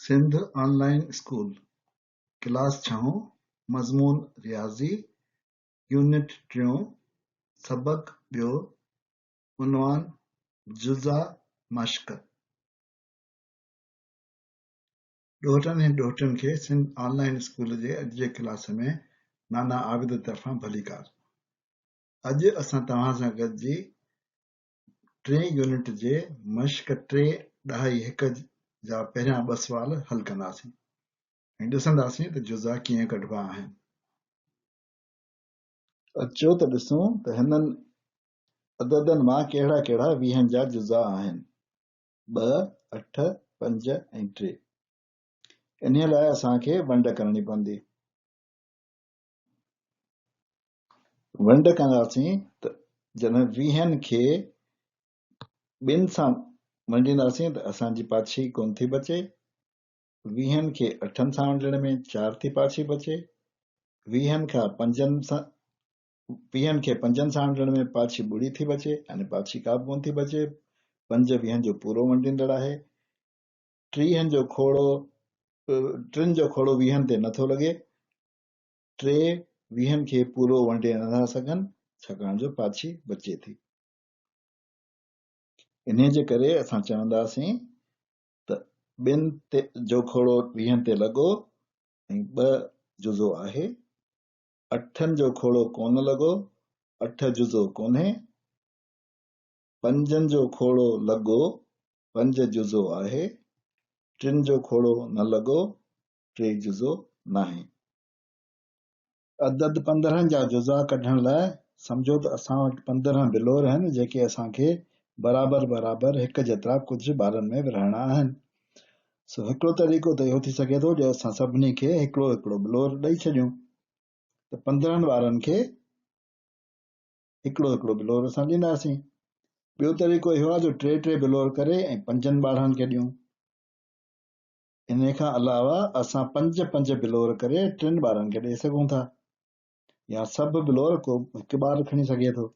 Sindh online school class 6 मज़मून रियाज़ी unit 3 सबक ॿियो उनवान जुज़ा मश्क। ॾोहटनि ऐं ॾोहटियुनि खे सिंध ऑनलाइन स्कूल जे अॼु जे क्लास में नाना आबिद तरफ़ां भलीकार। अॼु असां तव्हां सां गॾिजी 3 यूनिट जे मश्क 3.1 जा पहिरियां 2 सुवाल हल कंदासीं ऐं ॾिसंदासीं त जुज़ा कीअं कढिबा आहिनि। अचो त ॾिसूं त हिननि अददनि मां कहिड़ा कहिड़ा 20 जा जुज़ा आहिनि। 2, 8, 5 ऐं 3। इन लाइ असांखे वंड करणी पवंदी। वंड कंदासीं त जॾहिं 20 खे 2 सां वंडींदासीं त असांजी पाछी कोन थी बचे। 20 खे 8 सां वंडण में 4 थी पाछी बचे। 20 खे 5 सां वंडण में पाछी ॿुड़ी थी बचे, यानी पाछी का बि कोन थी बचे। 5 20 जो पूरो वंडींदड़ आहे। 3 जो खोड़ो 20 ते नथो लॻे। 3 20 खे पूरो वंडे नथा सघनि छाकाणि जो पाछी बचे थी। इन जे करे असां चवंदासीं त 2 जो खोड़ो 20 ते लॻो ऐं 2 जुज़ो आहे। 8 जो खोड़ो कोन लॻो, 8 जुज़ो कोन्हे। 5 जो खोड़ो लॻो, 5 जुज़ो आहे। 3 जो खोड़ो न लॻो, 3 जुज़ो नाहे। अदद 15 जा जुज़ा कढण लाइ सम्झो त असां वटि 15 बिलोर आहिनि जेके असांखे बराबर बराबर हिक जेतिरा कुझु ॿारनि में विरहाइणा आहिनि। सो हिकिड़ो तरीक़ो त इहो थी सघे थो जो असां सभिनी खे हिकिड़ो हिकिड़ो बिलोर ॾेई छॾियूं त 15 ॿारनि खे हिकिड़ो हिकिड़ो बिलोर असां ॾींदासीं। ॿियो तरीक़ो इहो आहे जो 3 बिलोर करे ऐं 5 ॿारनि खे ॾियूं। इन खां अलावा असां 5 बिलोर करे 3 ॿारनि खे ॾेई सघूं था, या सभु बिलोर को हिकु ॿार खणी सघे थो।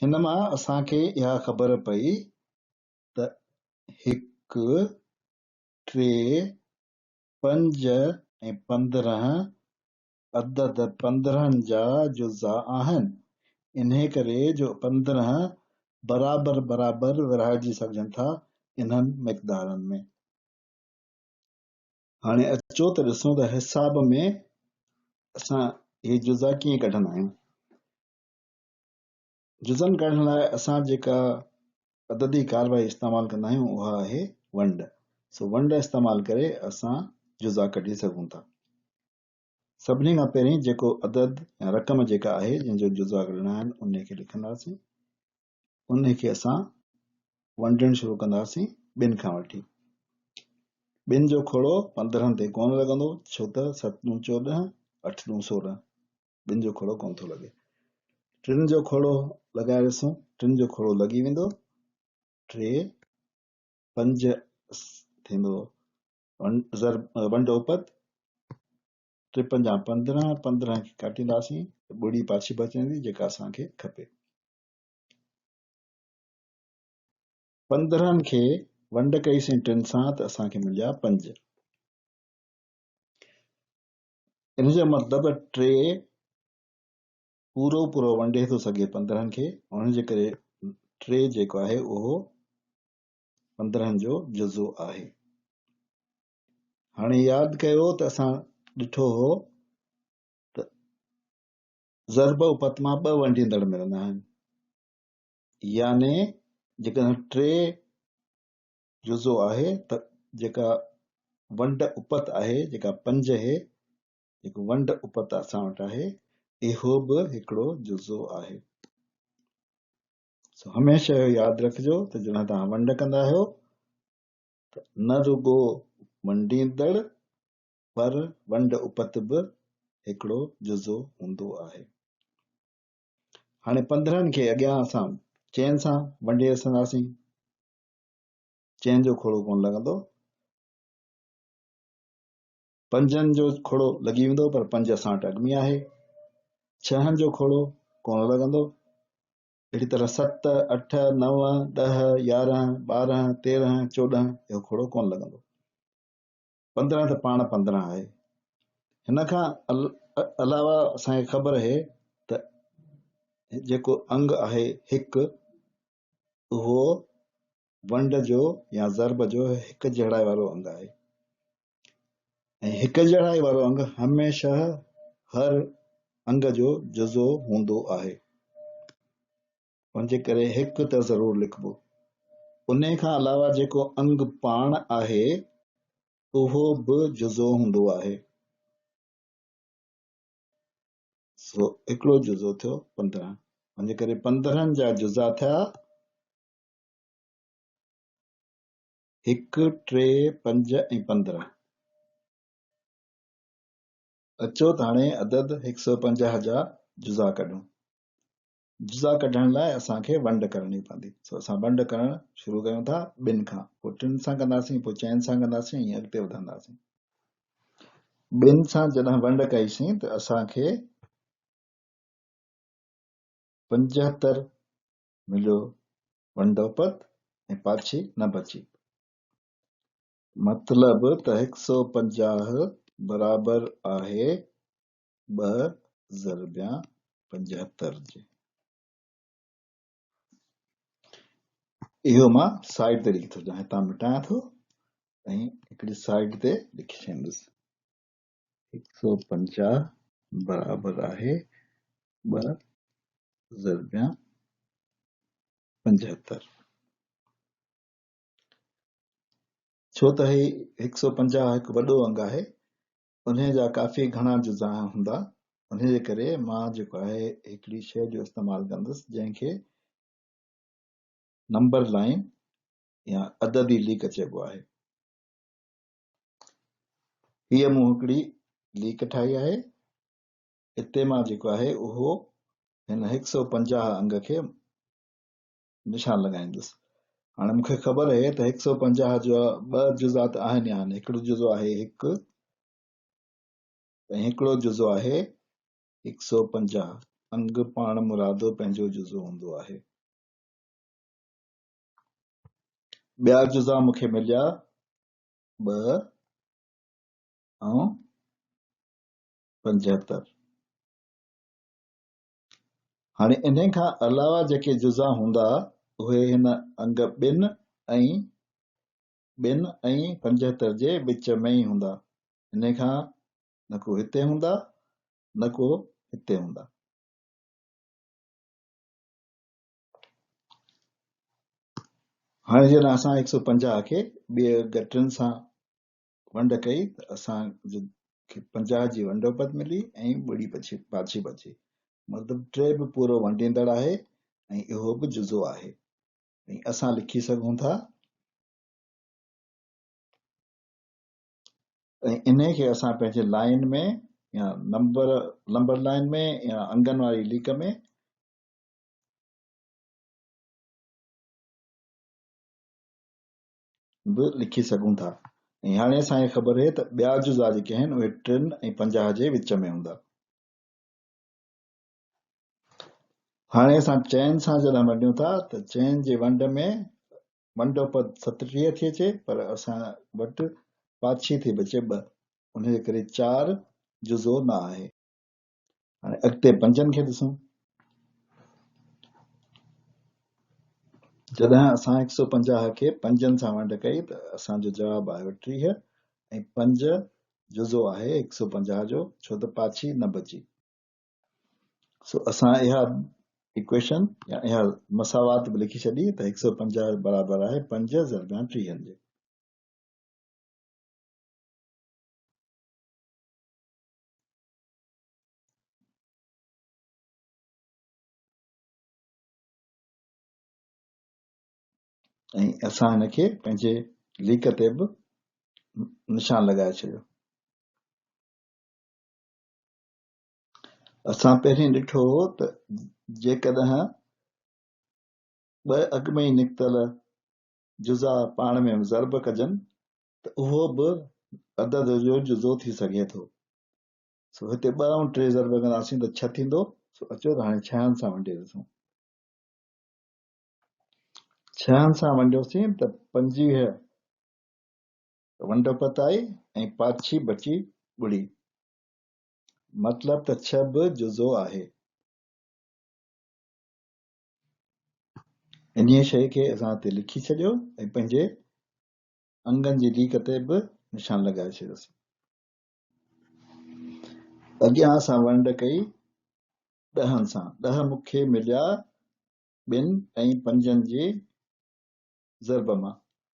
हिन मां असांखे इहा ख़बर पई त 1, 3, 5 ऐं 15 अदद 15 जा जुज़ा आहिनि। इन करे जो 15 बराबर बराबर विरहाइजी सघजनि था इन्हनि मिक़दारनि में। हाणे अचो त ॾिसूं त हिसाब में असां इहे जुज़ा कीअं कढंदा आहियूं। जुज़नि कढण लाइ असां जेका अददी कारवाई इस्तेमालु कंदा आहियूं उहा आहे वंड। सो वंड इस्तेमालु करे असां जुज़ा कढी सघूं था। सभिनी खां पहिरीं जेको अदद या रक़म जेका आहे जंहिंजो जुज़ा कढणा आहिनि उन खे लिखंदासीं। उन खे असां वंडणु शुरू कंदासीं 2 खां वठी। 2 जो खोड़ो 15 ते कोन लॻंदो छो त 7 दूं 14, 8 दूं 16। 2 जो खोड़ो कोन थो लॻे। 3 जो खोड़ो लॻाए ॾिसूं। 3 जो खोड़ो लॻी वेंदो। 3 5 थींदो वंड उपत। 3 5 15, 15 खे काटींदासीं ॿुड़ी पाछी बचंदी जेका असांखे खपे। 15 खे वंड कईसीं 3 सां त असांखे मिलिया 5। इन जो मतिलबु 3 पूरो पूरो वंडे थो सघे 15 खे, उन जे करे 3 जेको आहे उहो 15 जो जुज़ो आहे। हाणे यादि कयो त असां ॾिठो हो त ज़रब उपत मां 2 वंडींदड़ मिलंदा आहिनि, याने जेकॾहिं 3 जुज़ो आहे त जेका वंड उपत आहे जेका 5 आहे जेको वंड उपत असां वटि आहे इहो बि हिकिड़ो जुज़ो आहे। हमेशह इहो यादि रखिजो त जॾहिं तव्हां वंड कंदा आहियो त न रुगो वंडींदड़ पर वंड उपत बि हिकिड़ो जुज़ो हूंदो आहे। हाणे 15 खे अॻियां असां चैन सां वंडे रखंदासीं। चैन जो खोड़ो कोन लॻंदो। 5 जो खोड़ो लॻी वेंदो पर 5 असां वटि अॻु में आहे। 6 जो खोड़ो कोन लॻंदो। अहिड़ी तरह 7 8 9 10 11 12 13 14 इहो खोड़ो कोन लॻंदो। 15 त पाण 15 आहे। हिन खां अलावा असांखे ख़बर आहे त जेको अंग आहे हिकु, उहो वंड जो या ज़र्ब जो हिकु जहिड़ाई वारो अंग आहे। ऐं हिकु जहिड़ाई वारो अंग हमेशह हर अंग जो जुज़ो हूंदो आहे, उनजे करे हिकु त ज़रूरु लिखबो। उन खां अलावा जेको अंग पाण आहे उहो बि जुज़ो हूंदो आहे। सो हिकिड़ो जुज़ो थियो 15, उनजे करे 15 जा जुज़ा थिया 1, 3, 5 ऐं 15। अचो त हाणे अदद 150 जा जुज़ा कढूं। जुज़ा कढण लाइ असांखे वंड करणी पवंदी। सो असां वंड करणु शुरू कयूं था 2 खां, पोइ 3 सां कंदासीं, पोइ 4 सां कंदासीं, ईअं अॻिते वधंदासीं। 2 सां जॾहिं वंड कईसीं त असांखे 75 मिलियो वंडोपत ऐं पाछी न बची। मतलब त 150 बराबर आहे 2 ज़रबिया 75 जे। इहो मां साइड ते लिखी थो ॾियां, हितां मिटायां थो ऐं हिकिड़ी साइड ते लिखी छॾींदुसि। 150 बराबर आहे 2 ज़रबिया 75। छो त ही 150 हिकु वॾो अंग आहे, उन जा काफ़ी घणा जुज़ा हूंदा, उन जे करे मां जेको आहे हिकिड़ी शइ जो इस्तेमालु कंदुसि जंहिंखे नंबर लाइन या अददी लीक चइबो आहे। हीअ मूं हिकिड़ी लीक ठाही आहे। हिते मां जेको आहे उहो हिन 150 अंग खे निशान लॻाईंदुसि। हाणे मूंखे ख़बर आहे त 150 जो 2 जुज़ा त आहिनि ई आहिनि। हिकिड़ो जुज़ो आहे 1 ऐं हिकिड़ो जुज़ो आहे 150। अंग पाण मुरादो पंहिंजो जुज़ो हूंदो आहे। ॿिया जुज़ा मूंखे मिलिया 2 ऐं 75। हाणे इन खां अलावा जेके जुज़ा हूंदा उहे हिन अंग 2 ऐं 75 जे विच में ई हूंदा। इन खां न को हिते हूंदा न को हिते हूंदा। हाणे जॾहिं असां 150 खे ॿिए गटरनि सां वंड कई त असांखे 50 जी वंडोपत मिली ऐं ॿुड़ी पाछी बची। मतिलबु 3 बि पूरो वंडींदड़ आहे ऐं इहो बि जुज़ो आहे। ऐं असां लिखी सघूं था ऐं इन खे असां पंहिंजे लाइन में या नंबर लाइन में या अंगनि वारी लीक में बि लिखी सघूं था। ऐं हाणे असांखे ख़बर आहे त ॿिया जुज़ा जेके आहिनि उहे 3 ऐं 50 जे विच में हूंदा। हाणे असां चैन सां जॾहिं वंडियूं था त चैन जे वंड में वंडोपत 37 थी अचे, पर असां वटि पाछी थी बचे 2, उन जे करे 4 जुज़ो न आहे। हाणे अॻिते 5 खे ॾिसूं। जॾहिं असां 150 खे 5 सां वंड कई त असांजो जवाबु आहे 30 ऐं 5 जुज़ो आहे 150 जो, छो त पाछी न बची। सो असां इहा इक्वेशन या इहा मसावात बि लिखी छॾी त 150 बराबर आहे 5 ज़रबिया 30 जे। ऐं असां हिनखे पंहिंजे लीक ते बि निशान लॻाए छॾियो। असां पहिरीं ॾिठो हो त जेकॾहिं 2 अॻ में ई निकितल जुज़ा पाण में ज़र्ब कजनि त उहो बि अदद जो जुज़ो थी सघे थो। सो हिते 2 ऐं 3 ज़र्ब कंदासीं त 6 थींदो। सो अचो त हाणे 6 सां वंडे ॾिसूं। 6 सां वंडियोसीं त 25 वंड पताई ऐं पाछी बची ॿुड़ी, मतिलब त छह बि जुज़ो आहे। इन्हीअ शइ खे असां हिते लिखी छॾियो ऐं पंहिंजे अंगनि जी लीक ते बि निशान लॻाए छॾियोसीं। अॻियां असां वंड कई ॾहनि सां। ॾह मूंखे मिलिया ॿिनि ऐं पंजनि जे ज़रब मां।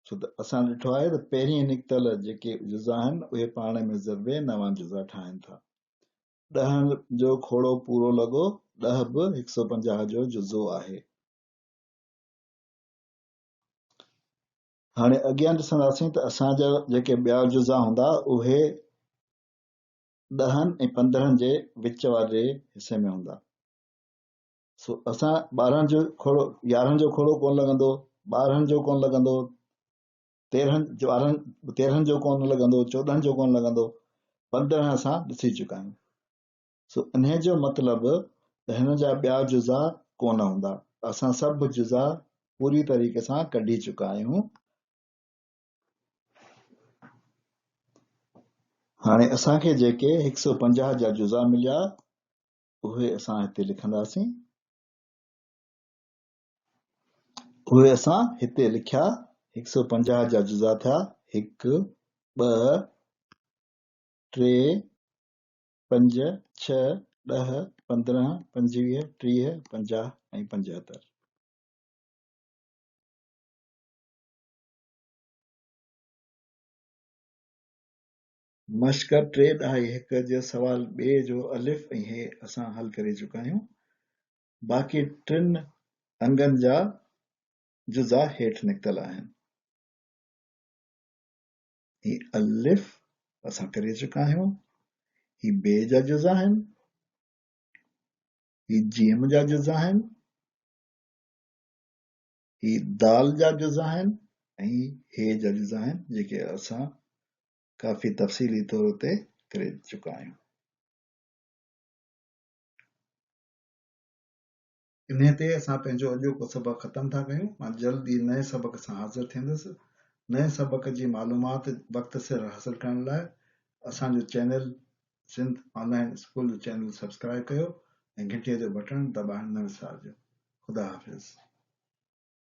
छो त असां ॾिठो आहे त पहिरीं निकितल जेके जुज़ा आहिनि उहे पाण में ज़रबे नवां जुज़ा ठाहिनि था। 10 जो खोड़ो पूरो लॻो, 10 बि 150 जो जुज़ो आहे। हाणे अॻियां ॾिसंदासीं त असांजा जेके ॿिया जुज़ा हूंदा उहे 10 ऐं 15 जे विच वारे हिसे में हूंदा। सो असां 12 जो खोड़ो 11 जो खोड़ो कोन लॻंदो, 12 जो कोन लॻंदो, 13 जो कोन लॻंदो, 14 जो कोन लॻंदो, 15 असां ॾिसी चुका आहियूं। सो इन जो मतिलबु त हिन जा ॿिया जुज़ा कोन हूंदा। असां सभु जुज़ा पूरी तरीक़े सां कढी चुका आहियूं। हाणे असांखे जेके 150 जा जुज़ा मिलिया उहे असां हिते लिखंदासीं। उहे असां हिते लिखिया। 150 जा जुज़ा थिया 1 2 3 5 6 10 15 25 30 50 ऐं 75। मश्क 3.1 जो सवाल ॿिए जो अलिफ ऐं हे असां हल करे चुका आहियूं। बाक़ी 3 अंगनि जा जुज़ा हेठि निकितल आहिनि। ही अलिफ असां करे चुका आहियूं। ही बे जा जुज़ा आहिनि। ही जीम जा जुज़ा आहिनि। ही दाल जा जुज़ा आहिनि ऐं हे जा जुज़ा आहिनि जेके असां काफ़ी तफ़सीली तौर ते करे चुका आहियूं। इन ते असां पंहिंजो अॼोको सबक़ ख़तमु था कयूं। मां जल्दी नए सबक़ सां हाज़िर थींदुसि। नए सबक़ जी मालूमात वक़्त सिर हासिल करण लाइ असांजो channel Sindh online school channel subscribe कयो ऐं घंटीअ जो बटण दॿाइण न विसारिजो। ख़ुदा हाफ़िज़।